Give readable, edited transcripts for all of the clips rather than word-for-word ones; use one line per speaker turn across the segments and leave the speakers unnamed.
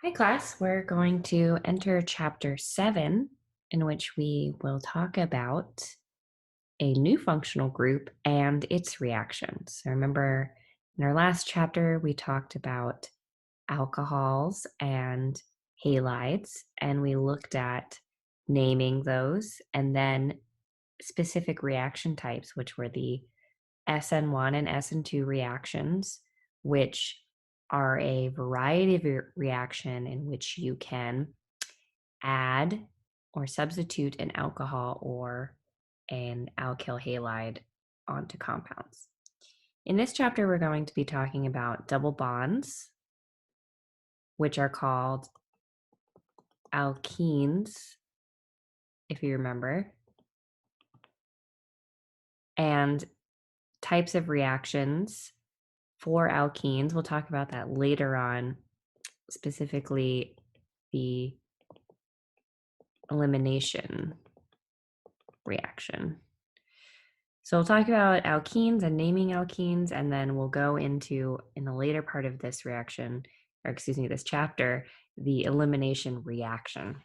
Hi, class. We're going to enter chapter 7, in which we will talk about a new functional group and its reactions. So remember, in our last chapter, we talked about alcohols and halides, and we looked at naming those and then specific reaction types, which were the SN1 and SN2 reactions, which are a variety of reaction in which you can add or substitute an alcohol or an alkyl halide onto compounds. In this chapter, we're going to be talking about double bonds, which are called alkenes, if you remember, and types of reactions for alkenes. We'll talk about that later on, specifically the elimination reaction. So we'll talk about alkenes and naming alkenes, and then we'll go into, in the later part of this reaction, or excuse me, this chapter, the elimination reaction.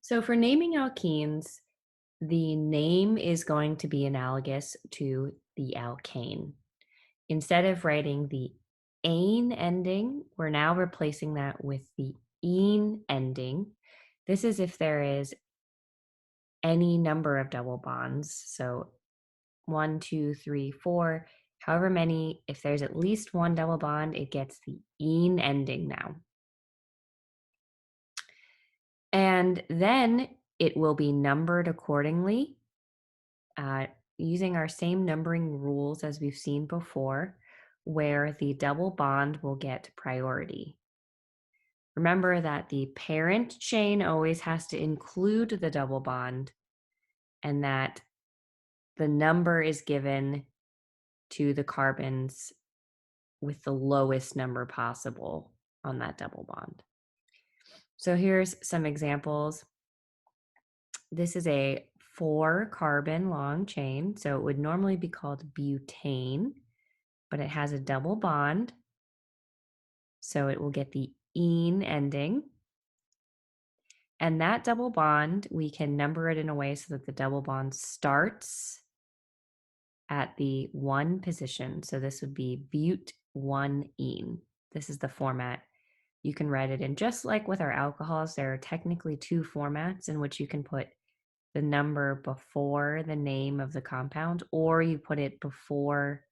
So for naming alkenes, the name is going to be analogous to the alkane. Instead of writing the ane ending, we're now replacing that with the ene ending. This is if there is any number of double bonds. So 1, 2, 3, 4, however many, if there's at least one double bond, it gets the ene ending now. And then it will be numbered accordingly, using our same numbering rules as we've seen before, where the double bond will get priority. Remember that the parent chain always has to include the double bond, and that the number is given to the carbons with the lowest number possible on that double bond. So here's some examples. This is a 4-carbon long chain, so it would normally be called butane, but it has a double bond, so it will get the ene ending. And that double bond, we can number it in a way so that the double bond starts at the 1 position. So this would be but1-ene. This is the format. You can write it in, just like with our alcohols, there are technically 2 formats in which you can put the number before the name of the compound, or you put it before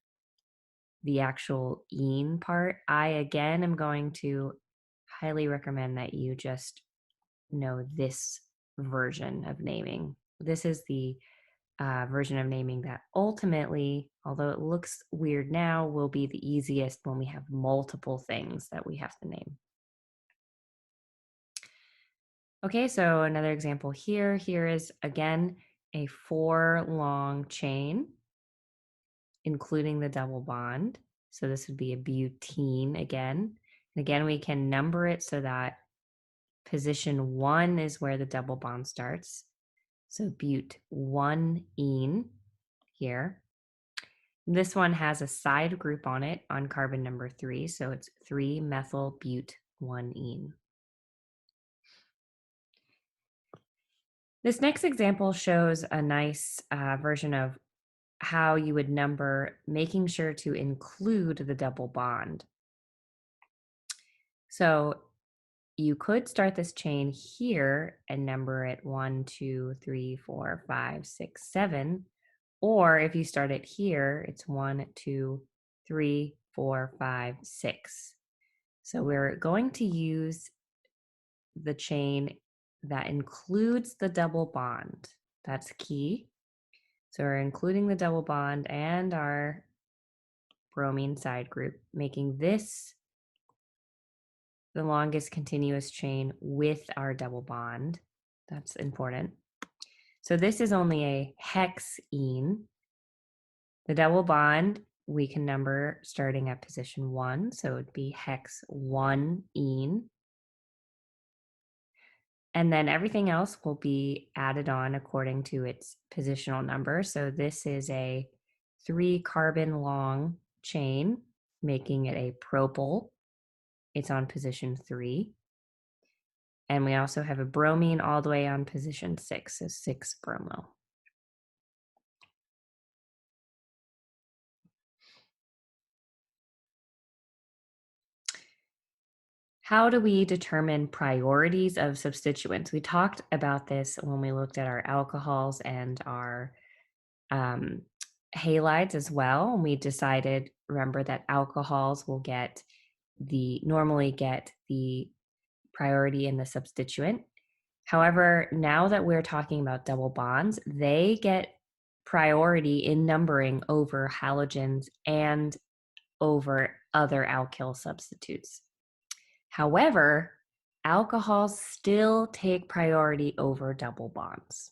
the actual ene part. I, again, am going to highly recommend that you just know this version of naming. This is the version of naming that ultimately, although it looks weird now, will be the easiest when we have multiple things that we have to name. Okay, so another example here. Here is, again, a 4-long chain, including the double bond. So this would be a butene again. And again, we can number it so that position 1 is where the double bond starts. So but1-ene here. This one has a side group on it on carbon number 3, so it's 3-methyl-but1-ene. This next example shows a nice version of how you would number, making sure to include the double bond. So you could start this chain here and number it 1, 2, 3, 4, 5, 6, 7. Or if you start it here, it's 1, 2, 3, 4, 5, 6. So we're going to use the chain that includes the double bond. That's key. So we're including the double bond and our bromine side group, making this the longest continuous chain with our double bond. That's important. So this is only a hexene. The double bond we can number starting at position 1, so it would be hex1-ene. And then everything else will be added on according to its positional number. So this is a 3-carbon long chain. making it a propyl. It's on position 3. And we also have a bromine all the way on position 6, so 6 bromo. How do we determine priorities of substituents? We talked about this when we looked at our alcohols and our um, halides as well. And we decided, remember, that alcohols will normally get the priority in the substituent. However, now that we're talking about double bonds, they get priority in numbering over halogens and over other alkyl substitutes. However, alcohols still take priority over double bonds.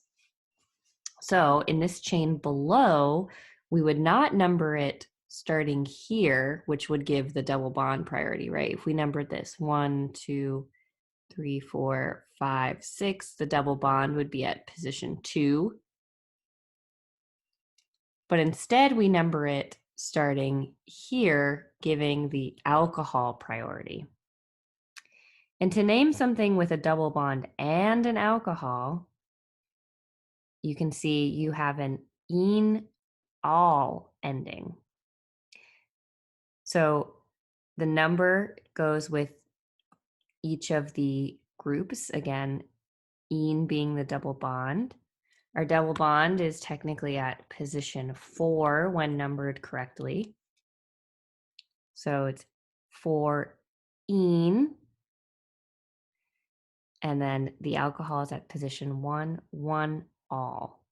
So in this chain below, we would not number it starting here, which would give the double bond priority, right? If we numbered this 1, 2, 3, 4, 5, 6, the double bond would be at position 2. But instead, we number it starting here, giving the alcohol priority. And to name something with a double bond and an alcohol, you can see you have an -all ending. So the number goes with each of the groups. Again, -ene being the double bond. Our double bond is technically at position 4 when numbered correctly. So it's 4-ene. And then the alcohol is at position 1, 1-all.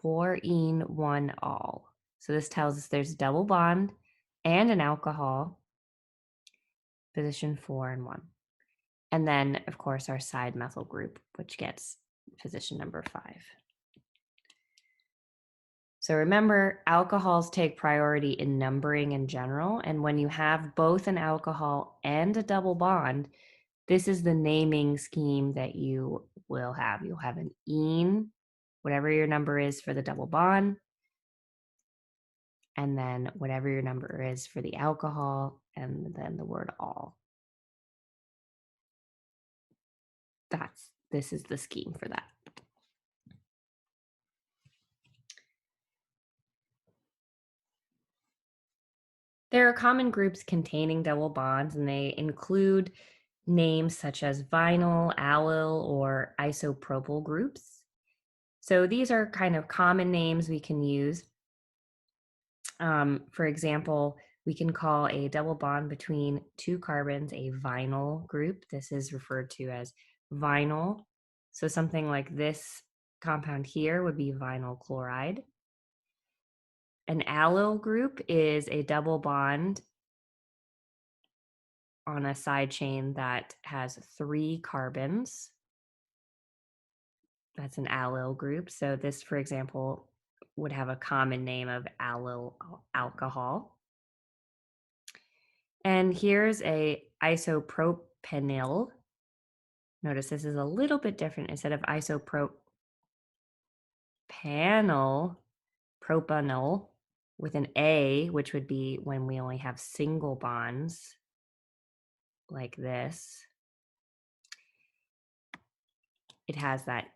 4-ene, 1-all. So this tells us there's a double bond and an alcohol, position 4 and 1. And then, of course, our side methyl group, which gets position number 5. So remember, alcohols take priority in numbering in general. And when you have both an alcohol and a double bond, this is the naming scheme that you will have. You'll have an -ene, whatever your number is for the double bond, and then whatever your number is for the alcohol, and then the word all. This is the scheme for that. There are common groups containing double bonds, and they include names such as vinyl, allyl, or isopropyl groups. So these are kind of common names we can use. For example, we can call a double bond between 2 carbons a vinyl group. This is referred to as vinyl. So something like this compound here would be vinyl chloride. An allyl group is a double bond on a side chain that has 3 carbons. That's an allyl group. So this, for example, would have a common name of allyl alcohol. And here's a isopropenyl. Notice this is a little bit different. Instead of isopropanol, propanol with an A, which would be when we only have single bonds like this. It has that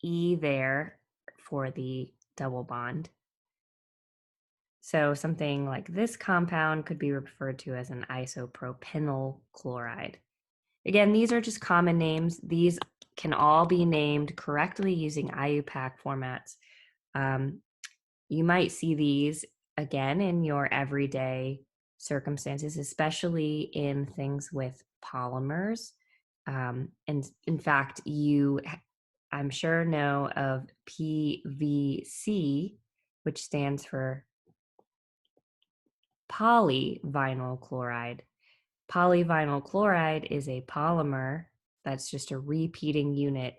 E there for the double bond. So something like this compound could be referred to as an isopropenyl chloride. Again, these are just common names. These can all be named correctly using IUPAC formats. You might see these again in your everyday circumstances, especially in things with polymers. And in fact, I'm sure, know of PVC, which stands for polyvinyl chloride. Polyvinyl chloride is a polymer that's just a repeating unit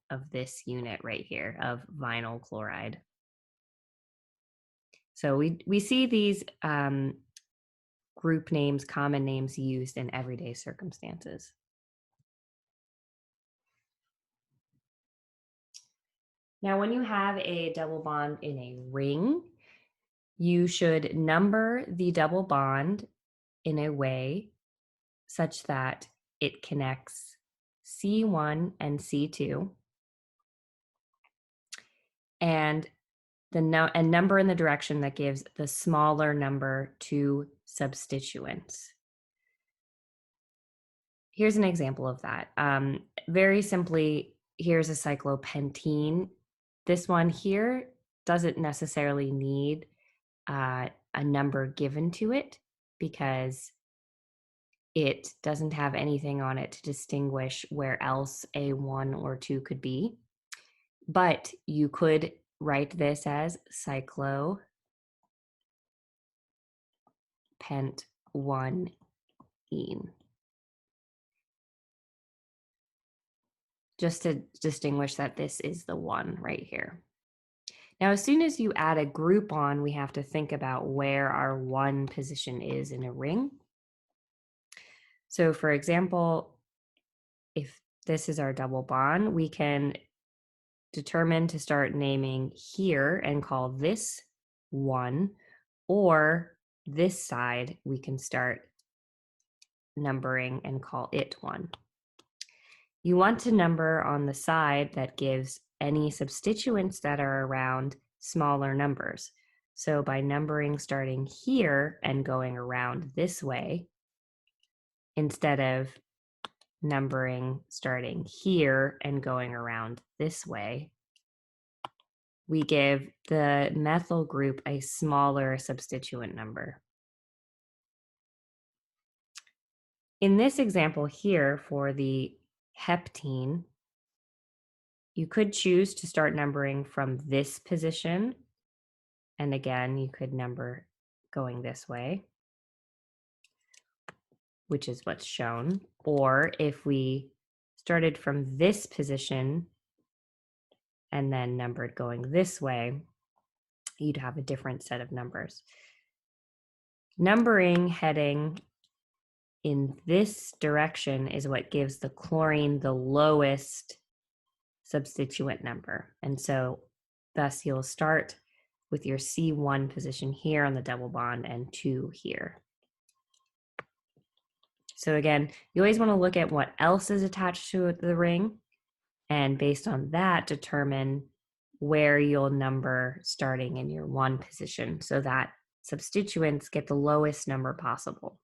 of this unit right here of vinyl chloride. So we see these group names, common names used in everyday circumstances. Now, when you have a double bond in a ring, You should number the double bond in a way such that it connects C1 and C2, and and number in the direction that gives the smaller number to substituents. Here's an example of that. Very simply, here's a cyclopentene. This one here doesn't necessarily need a number given to it because it doesn't have anything on it to distinguish where else a 1 or 2 could be. But you could write this as cyclopent 1-ene, just to distinguish that this is the 1 right here. Now, as soon as you add a group on, we have to think about where our 1 position is in a ring. So for example, if this is our double bond, we can determine to start naming here and call this 1, or this side we can start numbering and call it 1. You want to number on the side that gives any substituents that are around smaller numbers. So by numbering starting here and going around this way, instead of numbering starting here and going around this way, we give the methyl group a smaller substituent number. In this example here for the heptene, you could choose to start numbering from this position. And again, you could number going this way, which is what's shown. Or if we started from this position and then numbered going this way, you'd have a different set of numbers. Numbering heading in this direction is what gives the chlorine the lowest substituent number. And so thus you'll start with your C1 position here on the double bond and 2 here. So again, you always want to look at what else is attached to the ring, and based on that, determine where you'll number starting in your 1 position so that substituents get the lowest number possible.